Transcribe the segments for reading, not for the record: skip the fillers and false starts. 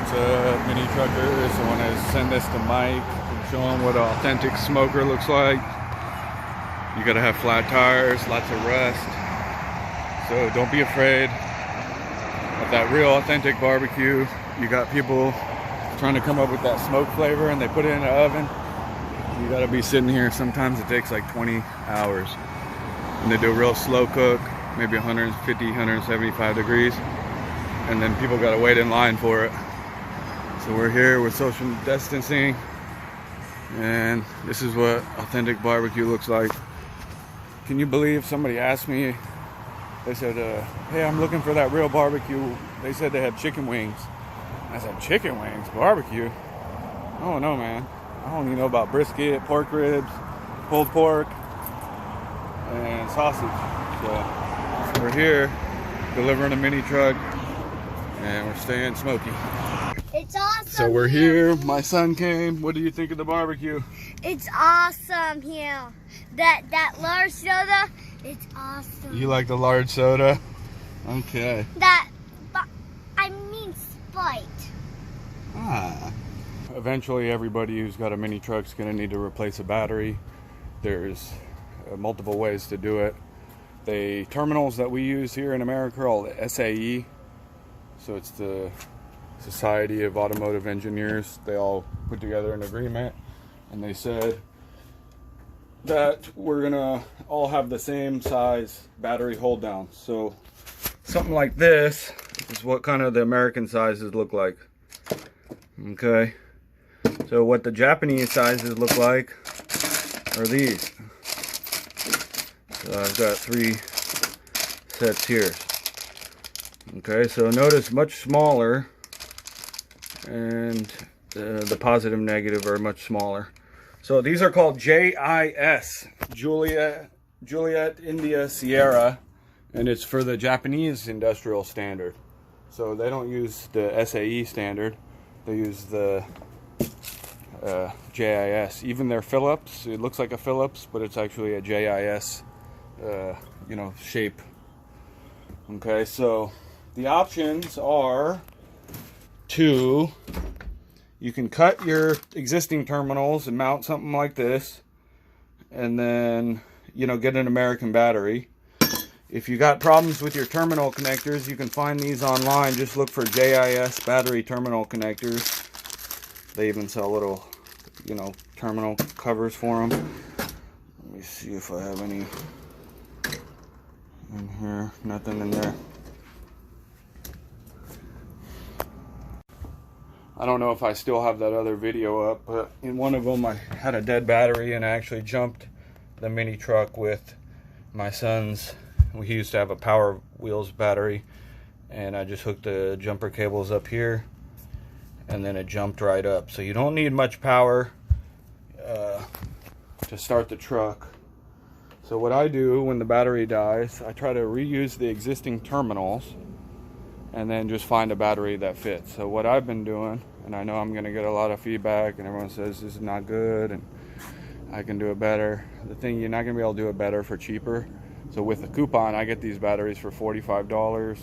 What's up, mini truckers? I want to send this to Mike and show him what an authentic smoker looks like. You gotta have flat tires, lots of rust. So don't be afraid of that real authentic barbecue. You got people trying to come up with that smoke flavor and they put it in the oven. You gotta be sitting here. Sometimes it takes like 20 hours. And they do a real slow cook, maybe 150, 175 degrees. And then people gotta wait in line for it. So we're here with social distancing. And this is what authentic barbecue looks like. Can you believe somebody asked me, they said, hey, I'm looking for that real barbecue. They said they had chicken wings. I said, chicken wings? Barbecue? I don't know, man. I don't even know about brisket, pork ribs, pulled pork, and sausage. So we're here delivering a mini truck, and we're staying smoky. It's awesome. So we're here. My son came. What do you think of the barbecue? It's awesome here. That large soda, it's awesome. You like the large soda? Okay. I mean Sprite. Ah. Eventually, everybody who's got a mini truck is going to need to replace a battery. There's multiple ways to do it. The terminals that we use here in America are called SAE. So it's the Society of Automotive Engineers. They all put together an agreement, and they said that we're gonna all have the same size battery hold down. So something like this is what kind of the American sizes look like. Okay, so what the Japanese sizes look like are these. So I've got 3 sets here. Okay, so notice much smaller, and the positive and negative are much smaller. So these are called JIS, Juliet India Sierra, and it's for the Japanese industrial standard. So they don't use the SAE standard, they use the JIS. Even their Phillips, it looks like a Phillips, but it's actually a JIS, shape. Okay, so the options are you can cut your existing terminals and mount something like this, and then get an American battery. If you got problems with your terminal connectors, you can find these online. Just look for JIS battery terminal connectors. They even sell little terminal covers for them. Let me see if I have any in here. Nothing in there. I don't know if I still have that other video up, but in one of them I had a dead battery, and I actually jumped the mini truck with my son's. He used to have a Power Wheels battery, and I just hooked the jumper cables up here, and then it jumped right up. So you don't need much power to start the truck. So what I do when the battery dies, I try to reuse the existing terminals and then just find a battery that fits. So what I've been doing, and I know I'm gonna get a lot of feedback and everyone says this is not good and I can do it better. The thing, you're not gonna be able to do it better for cheaper. So with a coupon, I get these batteries for $45.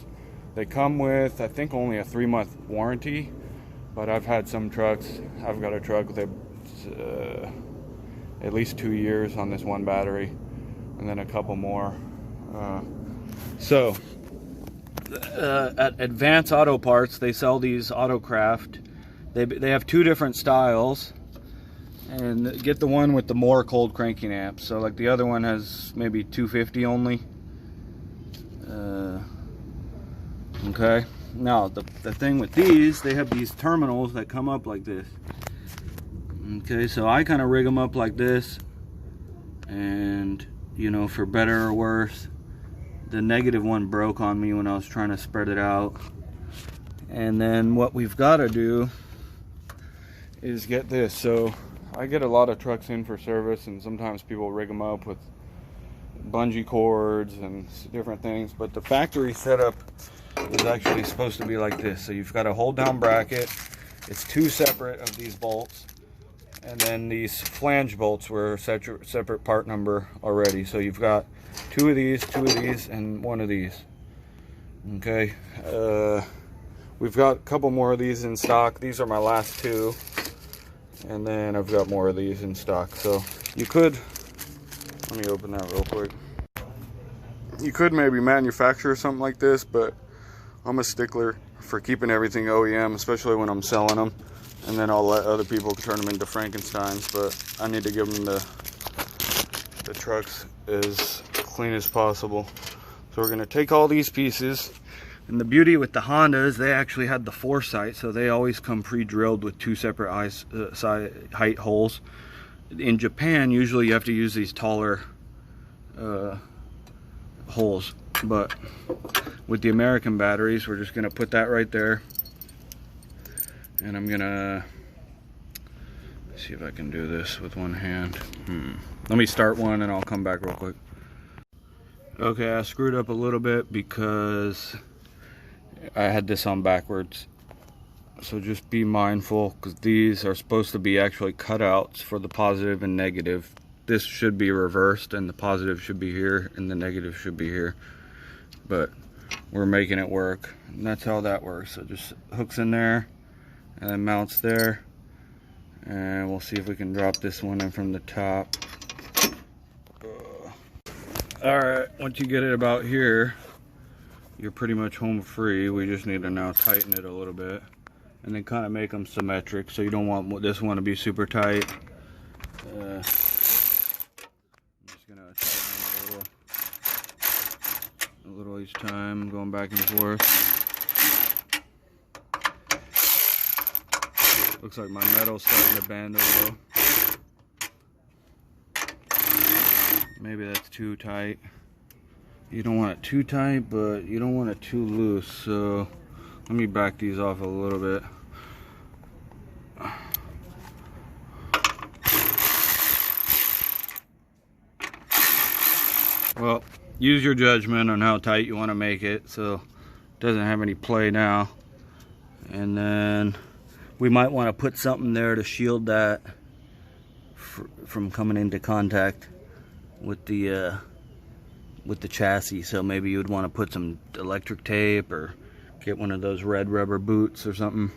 They come with, I think, only a 3-month warranty, but I've had some trucks. I've got a truck with at least 2 years on this one battery, and then a couple more. At Advanced Auto Parts, they sell these Autocraft. They have 2 different styles, and get the one with the more cold cranking amps. So like the other one has maybe 250 only. Okay, now the thing with these, they have these terminals that come up like this. Okay, so I kind of rig them up like this, and for better or worse, the negative one broke on me when I was trying to spread it out. And then what we've got to do is get this. So I get a lot of trucks in for service, and sometimes people rig them up with bungee cords and different things, but the factory setup is actually supposed to be like this. So you've got a hold down bracket. It's 2 separate of these bolts, and then these flange bolts were separate part number already. So you've got 2 of these, and 1 of these. Okay, we've got a couple more of these in stock. These are my last two, and then I've got more of these in stock. So you could, let me open that real quick. You could maybe manufacture something like this, but I'm a stickler for keeping everything OEM, especially when I'm selling them, and then I'll let other people turn them into Frankensteins. But I need to give them the trucks as clean as possible. So we're gonna take all these pieces, and the beauty with the Hondas, they actually had the foresight, so they always come pre-drilled with two separate height holes. In Japan, usually you have to use these taller holes, but with the American batteries, we're just gonna put that right there, and I'm gonna see if I can do this with one hand. Let me start one and I'll come back real quick. Okay, I screwed up a little bit because I had this on backwards, so just be mindful, because these are supposed to be actually cutouts for the positive and negative. This should be reversed, and the positive should be here and the negative should be here, but we're making it work, and that's how that works. So just hooks in there and then mounts there, and we'll see if we can drop this one in from the top. Alright, once you get it about here, you're pretty much home free. We just need to now tighten it a little bit, and then kind of make them symmetric, so you don't want this one to be super tight. I'm just gonna tighten them a little each time, going back and forth. Looks like my metal's starting to bend a little. Maybe that's too tight. You don't want it too tight, but you don't want it too loose. So let me back these off a little bit. Well, use your judgment on how tight you want to make it so it doesn't have any play now. And then we might want to put something there to shield that from coming into contact with the chassis. So maybe you would want to put some electric tape or get one of those red rubber boots or something.